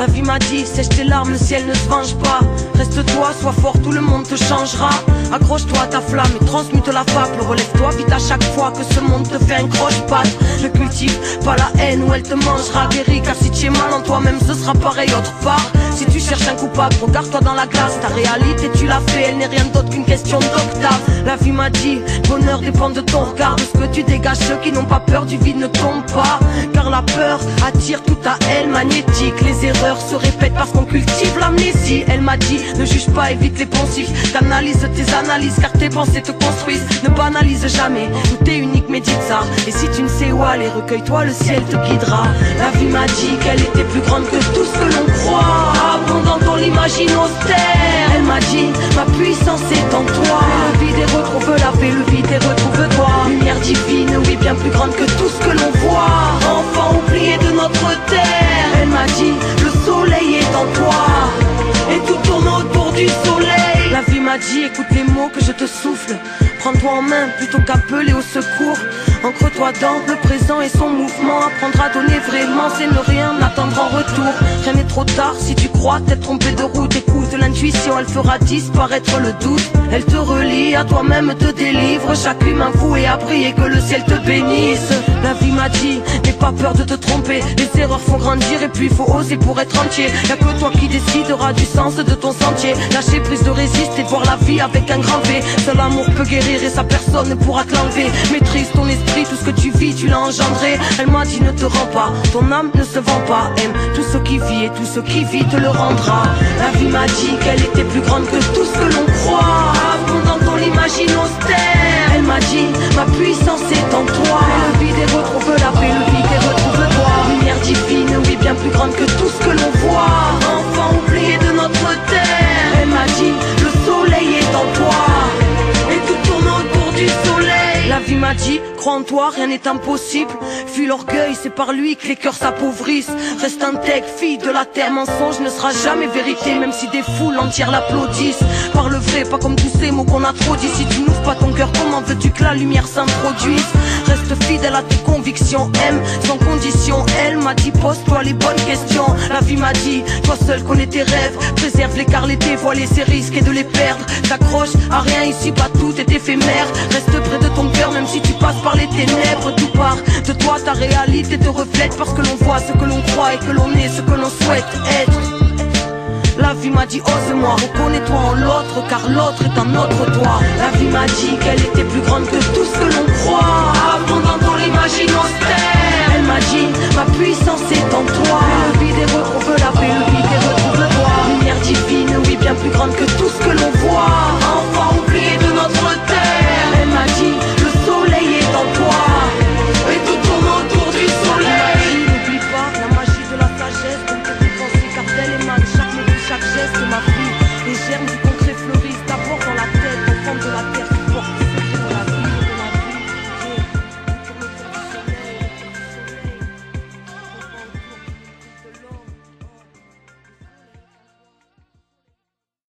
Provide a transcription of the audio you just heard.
La vie m'a dit, sèche tes larmes, le ciel ne se venge pas. Reste-toi, sois fort, tout le monde te changera. Accroche-toi à ta flamme et transmute la fable. Relève-toi vite à chaque fois que ce monde te fait un croche-patte. Ne cultive pas la haine ou elle te mangera. Guéris, car si tu es mal en toi-même, ce sera pareil autre part. Si tu cherches un coupable, regarde-toi dans la glace. Ta réalité, tu l'as fait, elle n'est rien d'autre qu'une question d'octave. La vie m'a dit, bonheur dépend de ton regard. De ce que tu dégages, ceux qui n'ont pas peur du vide ne tombent pas. Car la peur attire tout à elle magnétique. Les erreurs se répètent parce qu'on cultive l'amnésie. Elle m'a dit, ne juge pas, évite les poncifs. Canalise tes analyses car tes pensées te construisent. Ne banalise jamais, tout est unique, médite ça. Et si tu ne sais où aller, recueille-toi, le ciel te guidera. La vie m'a dit qu'elle était plus grande que tout ce que l'on croit. Abondante, on l'imagine austère. Elle m'a dit, ma puissance est en toi. Le vide et retrouve la paix, le vide et retrouve-toi. Lumière divine, oui, bien plus grande que tout ce que l'on voit. Enfant oublié de notre terre. Elle m'a dit, le soleil est en toi. Et tout tourne autour du soleil. La vie m'a dit, écoute les mots que je te souffle. Prends-toi en main plutôt qu'appeler au secours. Ancre-toi dans le présent et son mouvement. Apprendre à donner vraiment, c'est ne rien attendre en retour. Rien n'est trop tard si tu crois t'être trompé de route. Écoute l'intuition, elle fera disparaître le doute. Elle te relie à toi-même, te délivre. Chaque humain voué à prier que le ciel te bénisse. La vie m'a dit, n'aie pas peur de te tromper. Les erreurs font grandir et puis il faut oser pour être entier. Y'a que toi qui décideras du sens de ton sentier. Lâcher prise de résister, voir la vie avec un grand V. Seul amour peut guérir et sa personne ne pourra te l'enlever. Maîtrise ton esprit, tout ce que tu vis, tu l'as engendré. Elle m'a dit, ne te rends pas, ton âme ne se vend pas. Aime tout ce qui vit et tout ce qui vit te le rendra. La vie m'a dit qu'elle était plus grande que tout ce que l'on croit. Abondante, on l'imagine austère. Elle m'a dit, ma puissance est en toi. Le vide et retrouve la paix, le vide et retrouve-toi. Lumière divine, oui, bien plus grande que tout ce que l'on voit. Enfant oublié de notre terre. Elle m'a dit, le soleil est en toi. Et tout tourne autour du soleil. La vie m'a dit, crois en toi, rien n'est impossible. Fuis l'orgueil, c'est par lui que les cœurs s'appauvrissent. Reste intègre, fille de la terre, mensonge ne sera jamais vérité. Même si des foules entières l'applaudissent. Parle vrai, pas comme tous ces mots qu'on a trop dit. Si tu n'ouvres pas ton cœur, comment veux-tu que la lumière s'introduise? Reste fidèle à tes convictions, aime sans condition. Elle m'a dit, pose-toi les bonnes questions. La vie m'a dit, toi seul connais tes rêves. Préserve-les car les dévoiler c'est risquer de les perdre. T'accroches à rien ici, pas tout est éphémère. Reste près de ton cœur même si tu passes par les ténèbres. Tout part de toi, ta réalité te reflète. Parce que l'on voit ce que l'on croit et que l'on est ce que l'on souhaite être. La vie m'a dit ose-moi, reconnais-toi en l'autre car l'autre est un autre toi. La vie m'a dit qu'elle était plus grande que tout ce que l'on croit. Abondante, on l'imagine austère. Elle m'a dit ma puissance est